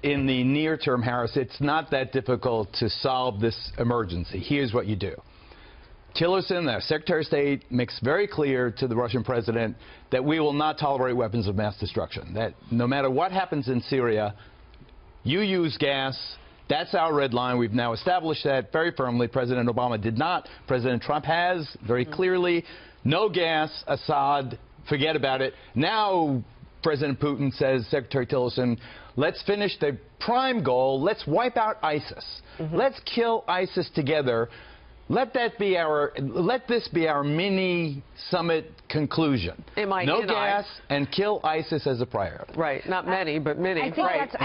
in the near term, Harris, it's not that difficult to solve this emergency. Here's what you do. Tillerson, the Secretary of State, makes very clear to the Russian president that we will not tolerate weapons of mass destruction, that no matter what happens in Syria, you use gas. That's our red line. We've now established that very firmly. President Obama did not. President Trump has very clearly. No gas, Assad, forget about it. Now President Putin says, Secretary Tillerson, let's finish the prime goal. Let's wipe out ISIS. Let's kill ISIS together. Let this be our mini summit conclusion. No gas and kill ISIS as a priority. Right, not many, but many. I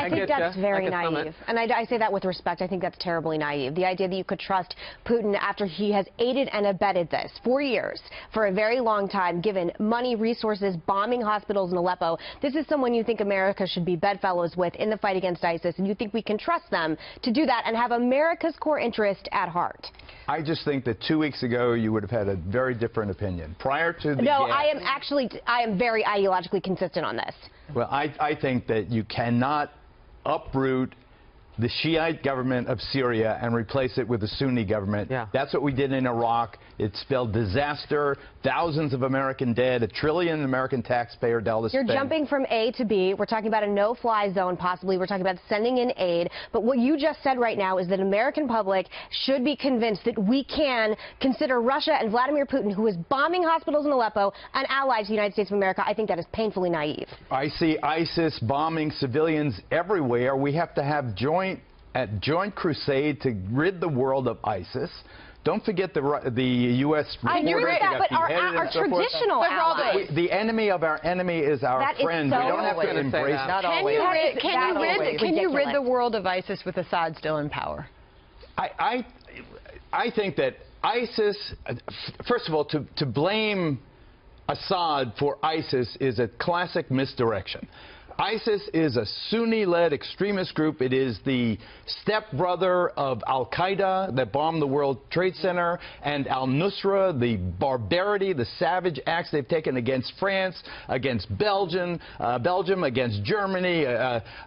think that's very naive. And I say that with respect. I think that's terribly naive. The idea that you could trust Putin after he has aided and abetted this for years, for a very long time, given money, resources, bombing hospitals in Aleppo. This is someone you think America should be bedfellows with in the fight against ISIS, and you think we can trust them to do that and have America's core interest at heart. I just think that 2 weeks ago you would have had a very different opinion. Prior to the No, I am very ideologically consistent on this. Well, I think that you cannot uproot the Shiite government of Syria and replace it with a Sunni government. Yeah. That's what we did in Iraq. It spelled disaster, thousands of American dead, $1 trillion American taxpayer dollars spent. You're jumping from A to B. We're talking about a no-fly zone, possibly. We're talking about sending in aid. But what you just said right now is that American public should be convinced that we can consider Russia and Vladimir Putin, who is bombing hospitals in Aleppo, an ally to the United States of America. I think that is painfully naive. I see ISIS bombing civilians everywhere. We have to have joint crusade to rid the world of ISIS. Don't forget the U.S. I agree with that, but our traditional allies. The enemy of our enemy is our friend. We don't have to embrace it. Can you rid the world of ISIS with Assad still in power? I think that ISIS, first of all, to blame Assad for ISIS is a classic misdirection. ISIS is a Sunni-led extremist group. It is the stepbrother of al-Qaeda that bombed the World Trade Center, and al-Nusra, the barbarity, the savage acts they've taken against France, against Belgium, against Germany,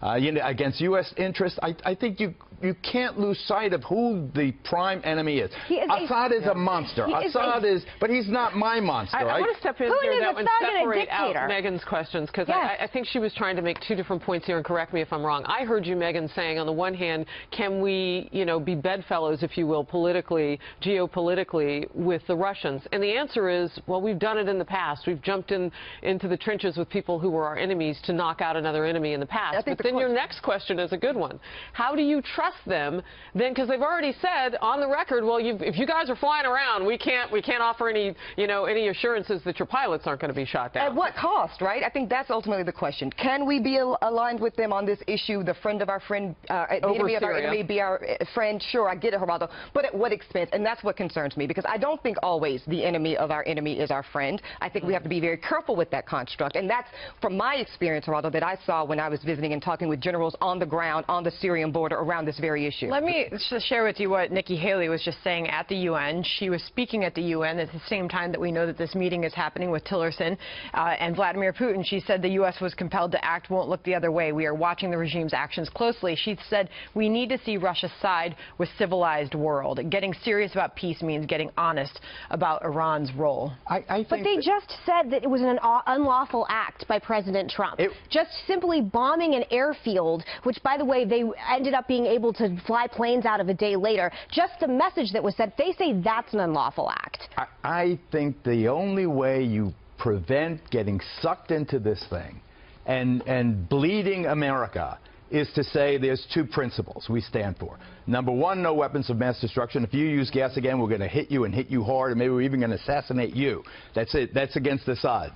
against U.S. interests. I think you can't lose sight of who the prime enemy is. Assad is a monster. Assad is, but he's not my monster. I want to step in here now and separate out Meghan's questions, because I think she was trying to make two different points here, and correct me if I'm wrong. I heard you, Meghan, saying on the one hand, can we, be bedfellows, if you will, politically, geopolitically, with the Russians? And the answer is, well, we've done it in the past. We've jumped into the trenches with people who were our enemies to knock out another enemy in the past. But then your next question is a good one. How do you trust them then? Because they've already said on the record, well, if you guys are flying around, we can't offer any, any assurances that your pilots aren't going to be shot down. At what cost, right? I think that's ultimately the question. Can we be aligned with them on this issue? The friend of our friend, the enemy of our enemy be our friend? Sure, I get it, Geraldo. But at what expense? And that's what concerns me, because I don't think always the enemy of our enemy is our friend. I think we have to be very careful with that construct. And that's, from my experience, Geraldo, that I saw when I was visiting and talking with generals on the ground, on the Syrian border, around this very issue. Let me just share with you what Nikki Haley was just saying at the UN. She was speaking at the UN at the same time that we know that this meeting is happening with Tillerson and Vladimir Putin. She said the U.S. was compelled to act, won't look the other way. We are watching the regime's actions closely. She said we need to see Russia's side with civilized world. Getting serious about peace means getting honest about Iran's role. But they just said that it was an unlawful act by President Trump. Just simply bombing an airfield, which, by the way, they ended up being able to fly planes out of a day later. Just the message that was sent, they say that's an unlawful act. I think the only way you prevent getting sucked into this thing and bleeding America is to say there's two principles we stand for. Number one, no weapons of mass destruction. If you use gas again, we're going to hit you and hit you hard, and maybe we're even going to assassinate you. That's it. That's against Assad.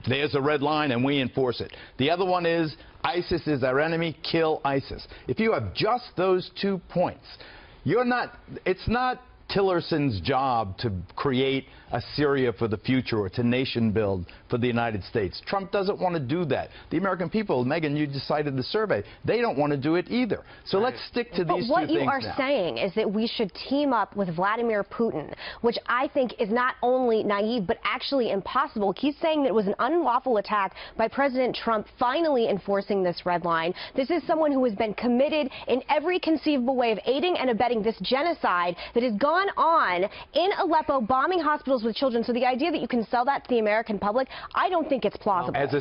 There's a red line, and we enforce it. The other one is ISIS is our enemy. Kill ISIS. If you have just those 2 points, it's not Tillerson's job to create a Syria for the future or to nation build for the United States. Trump doesn't want to do that. The American people, Megan, you decided the survey, they don't want to do it either. So let's stick to these two things now. But what you are saying is that we should team up with Vladimir Putin, which I think is not only naive but actually impossible. He's saying that it was an unlawful attack by President Trump finally enforcing this red line. This is someone who has been committed in every conceivable way of aiding and abetting this genocide that has gone on in Aleppo, bombing hospitals with children. So the idea that you can sell that to the American public, I don't think it's plausible. As a